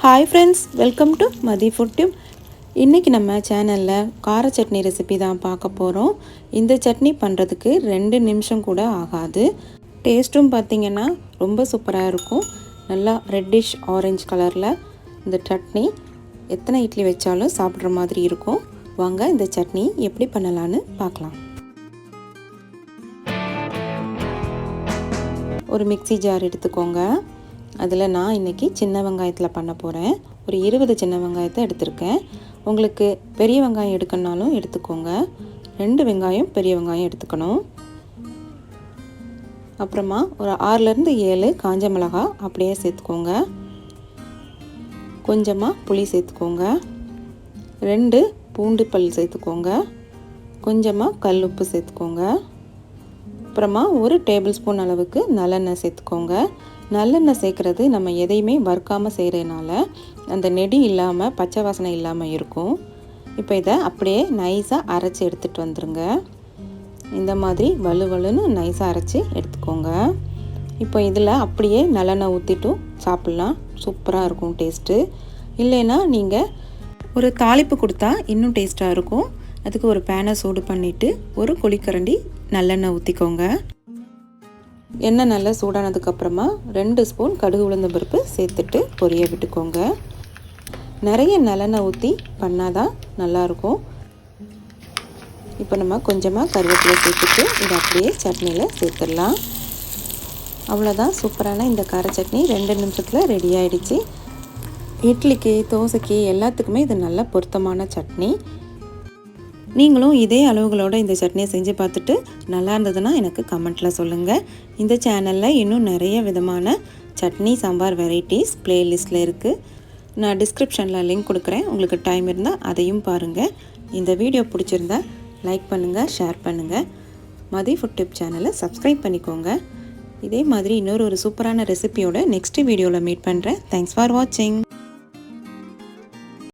Hi friends, welcome to Mathi FoodTube. இன்னைக்கு நம்ம சேனல்ல கார சட்னி ரெசிபி தான் பார்க்க போறோம். இந்த சட்னி பண்றதுக்கு 2 நிமிஷம் கூட ஆகாது. டேஸ்டும் பாத்தீங்கன்னா ரொம்ப சூப்பரா இருக்கும். நல்லா ரெட்டிஷ் ஆரஞ்சு கலர்ல இந்த சட்னி எத்தனை இட்லி வச்சாலும் சாப்பிடுற மாதிரி இருக்கும். வாங்க இந்த சட்னி எப்படி பண்ணலாம்னு பார்க்கலாம். ஒரு மிக்ஸி ஜார் எடுத்துக்கோங்க. அதில் நான் இன்றைக்கி சின்ன வெங்காயத்தில் பண்ண போகிறேன். ஒரு 20 சின்ன வெங்காயத்தை எடுத்திருக்கேன். உங்களுக்கு பெரிய வெங்காயம் எடுக்கணுனாலும் எடுத்துக்கோங்க. 2 வெங்காயம் பெரிய வெங்காயம் எடுத்துக்கணும். அப்புறமா ஒரு 6லேருந்து 7 காஞ்ச மிளகாய் அப்படியே சேர்த்துக்கோங்க. கொஞ்சமாக புளி சேர்த்துக்கோங்க. 2 பூண்டு பல் சேர்த்துக்கோங்க. கொஞ்சமாக கல் உப்பு சேர்த்துக்கோங்க. அப்புறமா 1 டேபிள் ஸ்பூன் அளவுக்கு நல்லெண்ணெய் சேர்த்துக்கோங்க. நல்லெண்ணெய் சேர்க்குறது நம்ம எதையுமே வறுக்காமல் செய்கிறதுனால அந்த நெடி இல்லாமல் பச்சை வாசனை இல்லாமல் இருக்கும். இப்போ இதை அப்படியே நைஸாக அரைச்சி எடுத்துகிட்டு வந்துடுங்க. இந்த மாதிரி வலுவலுன்னு நைஸாக அரைச்சி எடுத்துக்கோங்க. இப்போ இதில் அப்படியே நல்லெண்ணெய் ஊற்றிட்டும் சாப்பிட்லாம். சூப்பராக இருக்கும் டேஸ்ட்டு. இல்லைன்னா நீங்கள் ஒரு தாளிப்பு கொடுத்தா இன்னும் டேஸ்ட்டாக இருக்கும். அதுக்கு ஒரு பேனை சூடு பண்ணிவிட்டு ஒரு குழிக்கரண்டி நல்லெண்ணெய் ஊற்றிக்கோங்க. எண்ணெய் நல்லா சூடானதுக்கப்புறமா 2 ஸ்பூன் கடுகு உளுந்த பருப்பு சேர்த்துட்டு பொரிய விட்டுக்கோங்க. நிறைய நல்லெண்ணெய் ஊற்றி பண்ணால் தான் நல்லாயிருக்கும். இப்போ நம்ம கொஞ்சமாக கருவேப்பிலை சேர்த்துட்டு இதை அப்படியே சட்னியில் சேர்த்துடலாம். அவ்வளோதான், சூப்பரான இந்த கார சட்னி 2 நிமிஷத்தில் ரெடி ஆகிடுச்சு. இட்லிக்கு தோசைக்கு எல்லாத்துக்குமே இது நல்ல பொருத்தமான சட்னி. நீங்களும் இதே அளவுகளோட இந்த சட்னியை செஞ்சு பார்த்துட்டு நல்லா இருந்ததுன்னா எனக்கு கமெண்ட்டில் சொல்லுங்கள். இந்த சேனலில் இன்னும் நிறைய விதமான சட்னி சாம்பார் வெரைட்டிஸ் ப்ளேலிஸ்ட்டில் இருக்குது. நான் டிஸ்கிரிப்ஷனில் லிங்க் கொடுக்குறேன். உங்களுக்கு டைம் இருந்தால் அதையும் பாருங்கள். இந்த வீடியோ பிடிச்சிருந்தா லைக் பண்ணுங்கள், ஷேர் பண்ணுங்கள். மதி FoodTube சேனலை சப்ஸ்கிரைப் பண்ணிக்கோங்க. இதே மாதிரி இன்னொரு சூப்பரான ரெசிபியோட நெக்ஸ்ட் வீடியோவில் மீட் பண்ணுறேன். தேங்க்ஸ் ஃபார் வாட்சிங்.